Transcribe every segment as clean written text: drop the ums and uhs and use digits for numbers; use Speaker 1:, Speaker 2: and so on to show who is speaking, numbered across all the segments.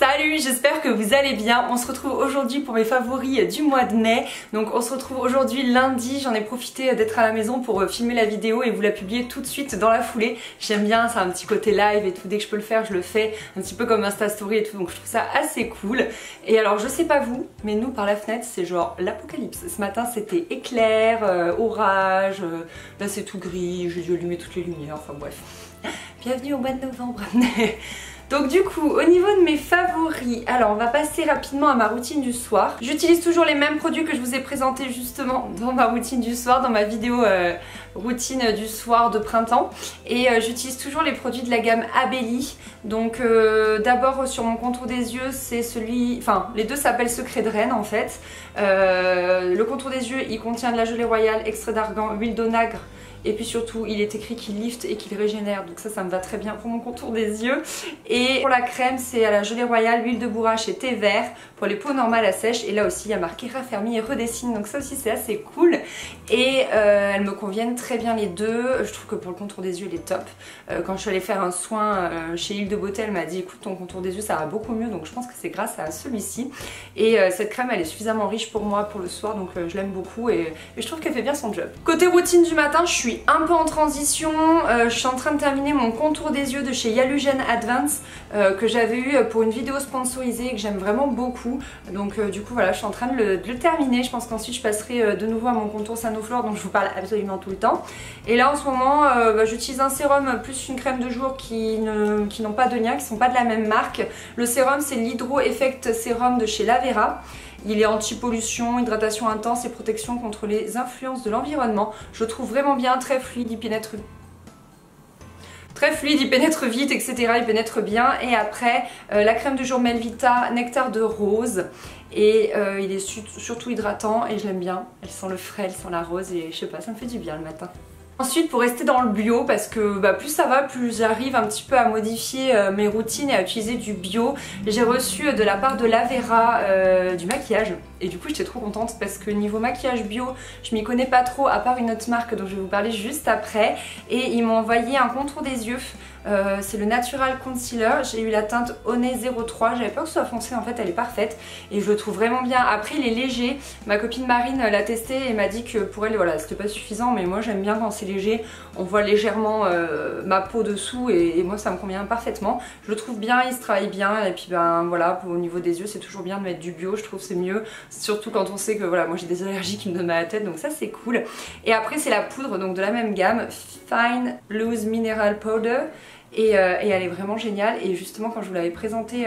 Speaker 1: Salut, j'espère que vous allez bien. On se retrouve aujourd'hui pour mes favoris du mois de mai. Donc on se retrouve aujourd'hui lundi. J'en ai profité d'être à la maison pour filmer la vidéo et vous la publier tout de suite dans la foulée. J'aime bien, ça a un petit côté live et tout. Dès que je peux le faire, je le fais. Un petit peu comme Insta Story et tout. Donc je trouve ça assez cool. Et alors je sais pas vous, mais nous par la fenêtre c'est genre l'apocalypse. Ce matin c'était éclair, orage. Là c'est tout gris. J'ai dû allumer toutes les lumières. Enfin bref. Bienvenue au mois de novembre. Donc du coup, au niveau de mes favoris, alors on va passer rapidement à ma routine du soir. J'utilise toujours les mêmes produits que je vous ai présentés justement dans ma routine du soir, dans ma vidéo routine du soir de printemps. Et j'utilise toujours les produits de la gamme Abelli. Donc d'abord sur mon contour des yeux, c'est celui... Enfin, les deux s'appellent Secret de Reine en fait. Le contour des yeux, il contient de la gelée royale, extrait d'argan, huile d'onagre. Et puis surtout il est écrit qu'il lift et qu'il régénère, donc ça me va très bien pour mon contour des yeux. Et pour la crème c'est à la gelée royale, huile de bourrache et thé vert pour les peaux normales à sèche. Et là aussi il y a marqué raffermit et redessine, donc ça aussi c'est assez cool. Et elles me conviennent très bien les deux. Je trouve que pour le contour des yeux il est top. Quand je suis allée faire un soin chez Île de Beauté, elle m'a dit écoute ton contour des yeux ça va beaucoup mieux, donc je pense que c'est grâce à celui-ci. Et cette crème elle est suffisamment riche pour moi pour le soir, donc je l'aime beaucoup et je trouve qu'elle fait bien son job. Côté routine du matin, je suis un peu en transition, je suis en train de terminer mon contour des yeux de chez Yalugen Advance que j'avais eu pour une vidéo sponsorisée et que j'aime vraiment beaucoup. Donc du coup voilà, je suis en train de le terminer. Je pense qu'ensuite je passerai de nouveau à mon contour Sanoflore dont je vous parle absolument tout le temps. Et là en ce moment j'utilise un sérum plus une crème de jour qui n'ont pas de lien, qui sont pas de la même marque. Le sérum c'est l'Hydro Effect Sérum de chez Lavera. Il est anti-pollution, hydratation intense et protection contre les influences de l'environnement. Je le trouve vraiment bien, très fluide, il pénètre vite, etc. Il pénètre bien. Et après, la crème de jour Melvita, nectar de rose. Et il est surtout hydratant et je l'aime bien. Elle sent le frais, elle sent la rose et je sais pas, ça me fait du bien le matin. Ensuite, pour rester dans le bio, parce que plus ça va, plus j'arrive un petit peu à modifier mes routines et à utiliser du bio. J'ai reçu de la part de Lavera du maquillage. Et du coup j'étais trop contente parce que niveau maquillage bio, je m'y connais pas trop à part une autre marque dont je vais vous parler juste après. Et ils m'ont envoyé un contour des yeux. C'est le Natural Concealer. J'ai eu la teinte Honey 03. J'avais peur que ce soit foncé, en fait elle est parfaite. Et je le trouve vraiment bien. Après il est léger. Ma copine Marine l'a testé et m'a dit que pour elle voilà c'était pas suffisant. Mais moi j'aime bien quand c'est léger. On voit légèrement ma peau dessous et moi ça me convient parfaitement. Je le trouve bien, il se travaille bien. Et puis ben voilà, au niveau des yeux c'est toujours bien de mettre du bio. Je trouve c'est mieux. Surtout quand on sait que voilà, moi j'ai des allergies qui me donnent mal à la tête, donc ça c'est cool. Et après c'est la poudre donc de la même gamme, Fine Loose Mineral Powder. Et elle est vraiment géniale. Et justement quand je vous l'avais présentée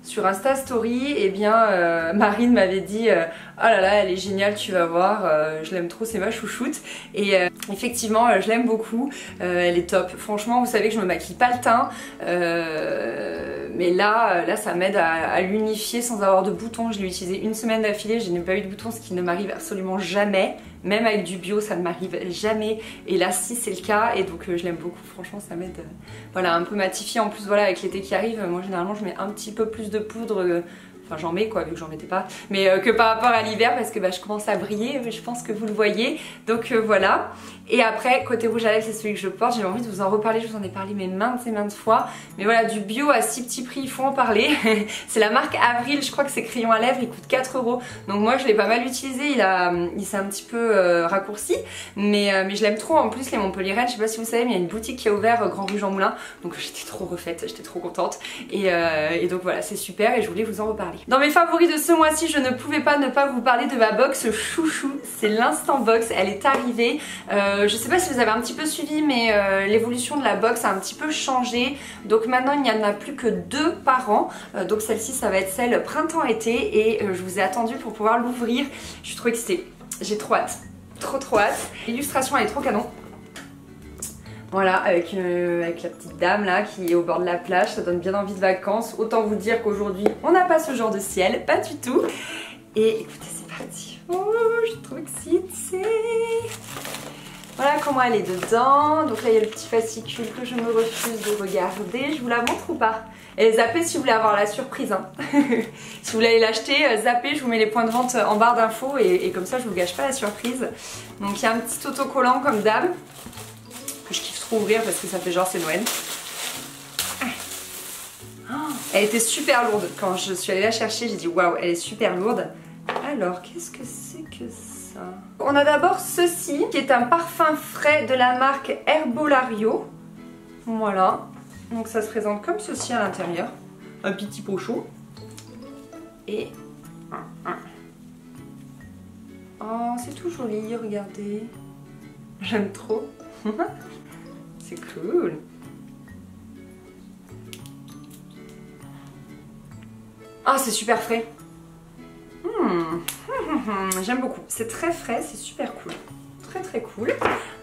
Speaker 1: sur Insta Story, et bien Marine m'avait dit oh là là elle est géniale, tu vas voir, je l'aime trop, c'est ma chouchoute. Et effectivement je l'aime beaucoup, elle est top. Franchement vous savez que je me maquille pas le teint, mais là ça m'aide à l'unifier sans avoir de boutons. Je l'ai utilisé une semaine d'affilée, je n'ai pas eu de boutons, ce qui ne m'arrive absolument jamais. Même avec du bio ça ne m'arrive jamais, et là si c'est le cas, et donc je l'aime beaucoup, franchement ça m'aide voilà, un peu matifier. En plus voilà avec l'été qui arrive, moi généralement je mets un petit peu plus de poudre, enfin j'en mets quoi vu que j'en mettais pas, mais que par rapport à l'hiver parce que je commence à briller, je pense que vous le voyez, donc voilà. Et après côté rouge à lèvres c'est celui que je porte, j'ai envie de vous en reparler, je vous en ai parlé mais maintes et maintes fois, mais voilà du bio à si petit prix il faut en parler. C'est la marque Avril, je crois que c'est crayon à lèvres, il coûte 4 €, donc moi je l'ai pas mal utilisé, il s'est un petit peu raccourci, mais je l'aime trop. En plus les Montpelliéraines, je sais pas si vous savez mais il y a une boutique qui a ouvert Grand Rue Jean Moulin, donc j'étais trop refaite, j'étais trop contente et donc voilà c'est super et je voulais vous en reparler. Dans mes favoris de ce mois-ci, je ne pouvais pas ne pas vous parler de ma box chouchou, c'est l'Instant Box, elle est arrivée. Je sais pas si vous avez un petit peu suivi mais l'évolution de la box a un petit peu changé, donc maintenant il n'y en a plus que 2 par an, donc celle-ci ça va être celle printemps-été et je vous ai attendu pour pouvoir l'ouvrir. Je suis trop excitée, j'ai trop hâte, trop hâte. L'illustration elle est trop canon. Voilà, avec la petite dame là qui est au bord de la plage, ça donne bien envie de vacances. Autant vous dire qu'aujourd'hui on n'a pas ce genre de ciel, pas du tout. Et écoutez c'est parti. Oh je suis trop excitée. Voilà comment elle est dedans. Donc là il y a le petit fascicule que je me refuse de regarder. Je vous la montre ou pas? Et zappez si vous voulez avoir la surprise hein. Si vous voulez aller l'acheter, zappez, je vous mets les points de vente en barre d'infos et comme ça je vous gâche pas la surprise. Donc il y a un petit autocollant comme d'hab que je kiffe trop ouvrir parce que ça fait genre c'est Noël. Oh, Elle était super lourde. Quand je suis allée la chercher, j'ai dit waouh, elle est super lourde. Alors, qu'est-ce que c'est que ça? On a d'abord ceci, qui est un parfum frais de la marque Herbolario. Voilà. Donc ça se présente comme ceci à l'intérieur. Un petit pot chaud. Et... oh, c'est tout joli, regardez. J'aime trop. C'est cool. Ah, c'est super frais. J'aime beaucoup. C'est très frais, c'est super cool. Très très cool.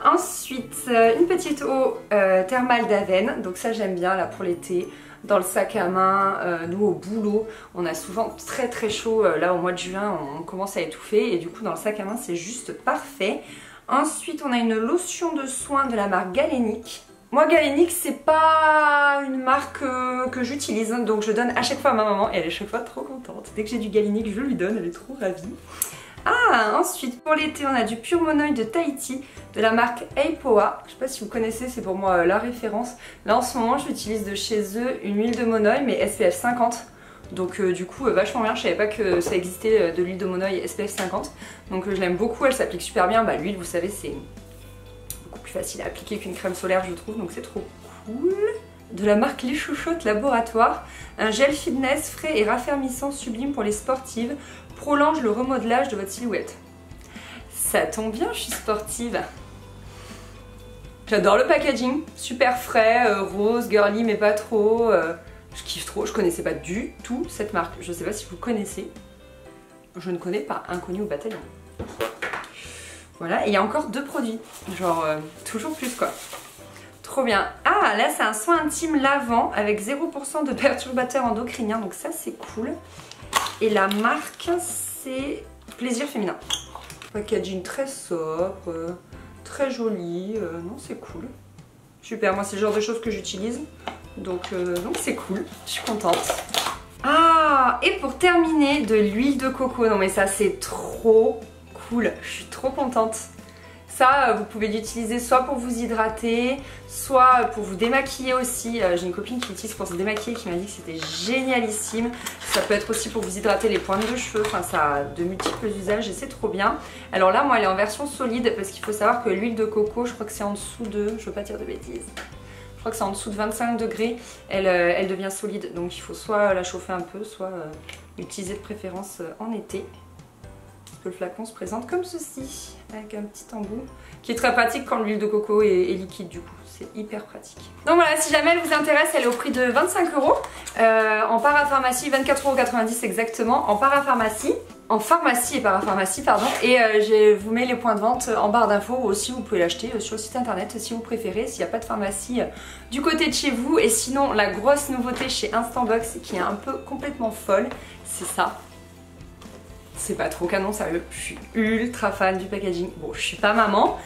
Speaker 1: Ensuite, une petite eau thermale d'Aven. Donc ça, j'aime bien là pour l'été. Dans le sac à main, nous au boulot, on a souvent très très chaud. Là au mois de juin, on commence à étouffer. Et du coup, dans le sac à main, c'est juste parfait. Ensuite, on a une lotion de soin de la marque Galénic. Moi, Galénic, c'est pas une marque que j'utilise, donc je donne à chaque fois à ma maman et elle est chaque fois trop contente. Dès que j'ai du Galénic, je lui donne, elle est trop ravie. Ah, ensuite, pour l'été, on a du Pure Monoï de Tahiti de la marque Eipoa. Je sais pas si vous connaissez, c'est pour moi la référence. Là, en ce moment, j'utilise de chez eux une huile de monoï, mais SPF 50. Donc du coup, vachement bien. Je savais pas que ça existait de l'huile de monoï SPF 50. Donc je l'aime beaucoup, elle s'applique super bien. Bah, l'huile, vous savez, c'est plus facile à appliquer qu'une crème solaire, je trouve, donc c'est trop cool. De la marque Les Chouchoutes Laboratoire, un gel fitness frais et raffermissant sublime pour les sportives, prolonge le remodelage de votre silhouette. Ça tombe bien, je suis sportive. J'adore le packaging, super frais, rose, girly mais pas trop. Je kiffe trop, je connaissais pas du tout cette marque, je sais pas si vous connaissez. Je ne connais pas, inconnu au bataillon. Voilà, et il y a encore 2 produits, genre toujours plus quoi. Trop bien. Ah, là c'est un soin intime lavant avec 0% de perturbateurs endocriniens, donc ça c'est cool. Et la marque c'est Plaisir Féminin. Packaging très sobre, très joli, non c'est cool. Super, moi c'est le genre de choses que j'utilise, donc c'est cool, je suis contente. Ah, et pour terminer, de l'huile de coco, non mais ça c'est trop cool, je suis trop contente. Ça, vous pouvez l'utiliser soit pour vous hydrater, soit pour vous démaquiller aussi. J'ai une copine qui l'utilise pour se démaquiller qui m'a dit que c'était génialissime. Ça peut être aussi pour vous hydrater les pointes de cheveux, enfin ça a de multiples usages et c'est trop bien. Alors là, moi elle est en version solide parce qu'il faut savoir que l'huile de coco, je crois que c'est en dessous de, je veux pas dire de bêtises, je crois que c'est en dessous de 25 degrés, elle devient solide. Donc il faut soit la chauffer un peu, soit l'utiliser de préférence en été. Le flacon se présente comme ceci, avec un petit embout, qui est très pratique quand l'huile de coco est liquide du coup, c'est hyper pratique. Donc voilà, si jamais elle vous intéresse, elle est au prix de 25 €, en parapharmacie, 24,90 € exactement, en parapharmacie, en pharmacie et parapharmacie pardon, et je vous mets les points de vente en barre d'infos, aussi vous pouvez l'acheter sur le site internet si vous préférez, s'il n'y a pas de pharmacie du côté de chez vous. Et sinon, la grosse nouveauté chez Instabox qui est un peu complètement folle, c'est ça. C'est pas trop canon, sérieux, je suis ultra fan du packaging. Bon, je suis pas maman,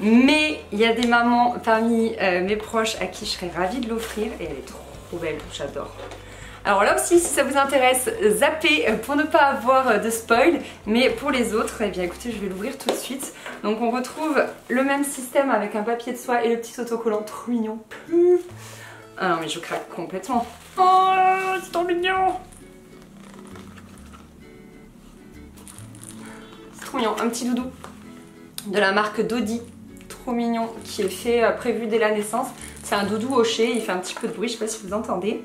Speaker 1: mais il y a des mamans parmi mes proches à qui je serais ravie de l'offrir et elle est trop belle, j'adore. Alors là aussi, si ça vous intéresse, zappez pour ne pas avoir de spoil, mais pour les autres, eh bien écoutez, je vais l'ouvrir tout de suite. Donc on retrouve le même système avec un papier de soie et le petit autocollant, trop mignon. Ah non mais je craque complètement. Oh, c'est trop mignon. Trop mignon, un petit doudou de la marque Dodi, trop mignon, qui est fait prévu dès la naissance. C'est un doudou hoché, il fait un petit peu de bruit, je sais pas si vous entendez.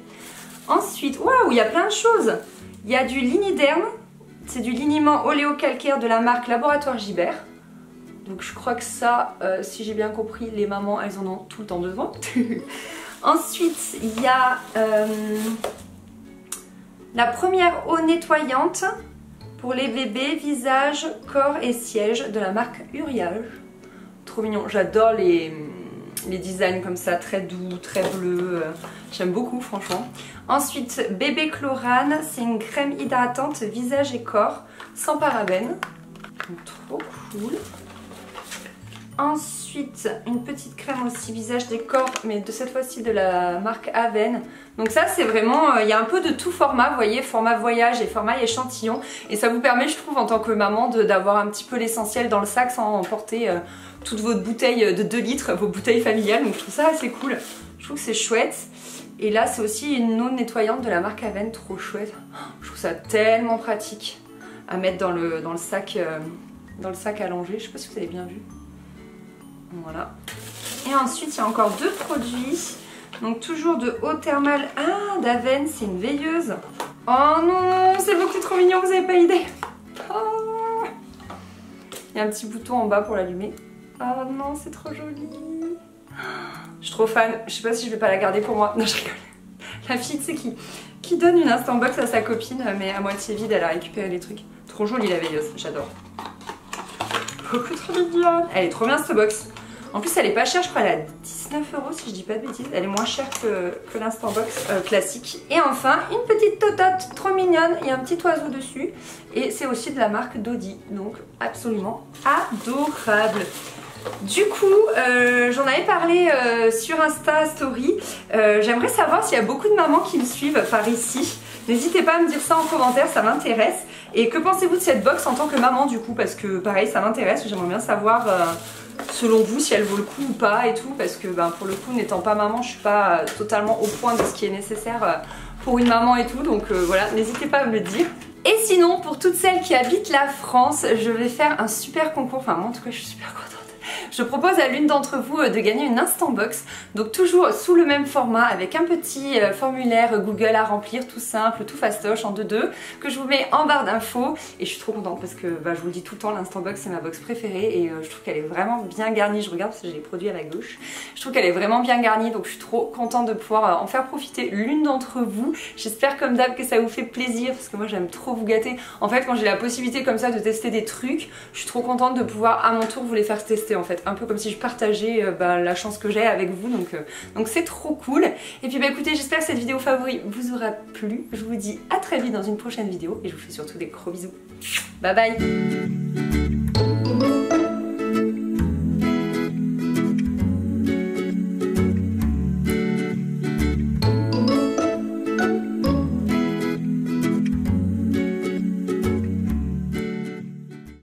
Speaker 1: Ensuite, waouh, il y a plein de choses. Il y a du liniderme, c'est du liniment oléocalcaire de la marque Laboratoire Gibert. Donc je crois que ça, si j'ai bien compris, les mamans elles en ont tout le temps besoin. Ensuite, il y a la première eau nettoyante pour les bébés, visage, corps et siège de la marque Uriage. Trop mignon, j'adore les designs comme ça, très doux, très bleus. J'aime beaucoup franchement. Ensuite, bébé Chlorane, c'est une crème hydratante visage et corps, sans parabènes. Donc, trop cool. Ensuite, une petite crème aussi visage et corps, mais de cette fois-ci de la marque Aven. Donc ça c'est vraiment, il y a un peu de tout format, vous voyez, format voyage et format échantillon. Et ça vous permet, je trouve, en tant que maman, d'avoir un petit peu l'essentiel dans le sac sans emporter toutes vos bouteilles de 2 litres, vos bouteilles familiales. Donc je trouve ça assez cool, je trouve que c'est chouette. Et là c'est aussi une eau nettoyante de la marque Aven, trop chouette. Je trouve ça tellement pratique à mettre dans le sac à langer. Je sais pas si vous avez bien vu. Voilà. Et ensuite il y a encore 2 produits. Donc toujours de eau thermale. Ah, d'Aven, c'est une veilleuse. Oh non, c'est beaucoup trop mignon, vous avez pas idée. Oh. Il y a un petit bouton en bas pour l'allumer. Oh non, c'est trop joli. Je suis trop fan. Je sais pas si je vais pas la garder pour moi. Non, je rigole. La fille, tu sais, qui donne une Instant Box à sa copine, mais à moitié vide, elle a récupéré les trucs. Trop jolie la veilleuse, j'adore. Beaucoup trop mignonne. Elle est trop bien cette box. En plus, elle est pas chère, je crois, elle est à 19 € si je dis pas de bêtises. Elle est moins chère que l'Instant Box classique. Et enfin, une petite totote trop mignonne. Il y a un petit oiseau dessus. Et c'est aussi de la marque Dodi. Donc, absolument adorable. Du coup, j'en avais parlé sur Insta Story. J'aimerais savoir s'il y a beaucoup de mamans qui me suivent par ici. N'hésitez pas à me dire ça en commentaire, ça m'intéresse. Et que pensez-vous de cette box en tant que maman du coup? Parce que pareil, ça m'intéresse. J'aimerais bien savoir selon vous si elle vaut le coup ou pas et tout. Parce que pour le coup, n'étant pas maman, je suis pas totalement au point de ce qui est nécessaire pour une maman et tout. Donc voilà, n'hésitez pas à me le dire. Et sinon, pour toutes celles qui habitent la France, je vais faire un super concours. Enfin, moi en tout cas, je suis super contente. Je propose à l'une d'entre vous de gagner une Instant Box, donc toujours sous le même format avec un petit formulaire Google à remplir, tout simple, tout fastoche en 2-2, que je vous mets en barre d'infos. Et je suis trop contente parce que je vous le dis tout le temps, l'Instant Box c'est ma box préférée et je trouve qu'elle est vraiment bien garnie. Je regarde parce que j'ai les produits à la gauche. Je trouve qu'elle est vraiment bien garnie, donc je suis trop contente de pouvoir en faire profiter l'une d'entre vous. J'espère comme d'hab que ça vous fait plaisir parce que moi j'aime trop vous gâter. En fait, quand j'ai la possibilité comme ça de tester des trucs, je suis trop contente de pouvoir à mon tour vous les faire tester en fait. Un peu comme si je partageais la chance que j'ai avec vous, donc c'est trop cool. Et puis écoutez, j'espère que cette vidéo favori vous aura plu. Je vous dis à très vite dans une prochaine vidéo et je vous fais surtout des gros bisous. Bye bye.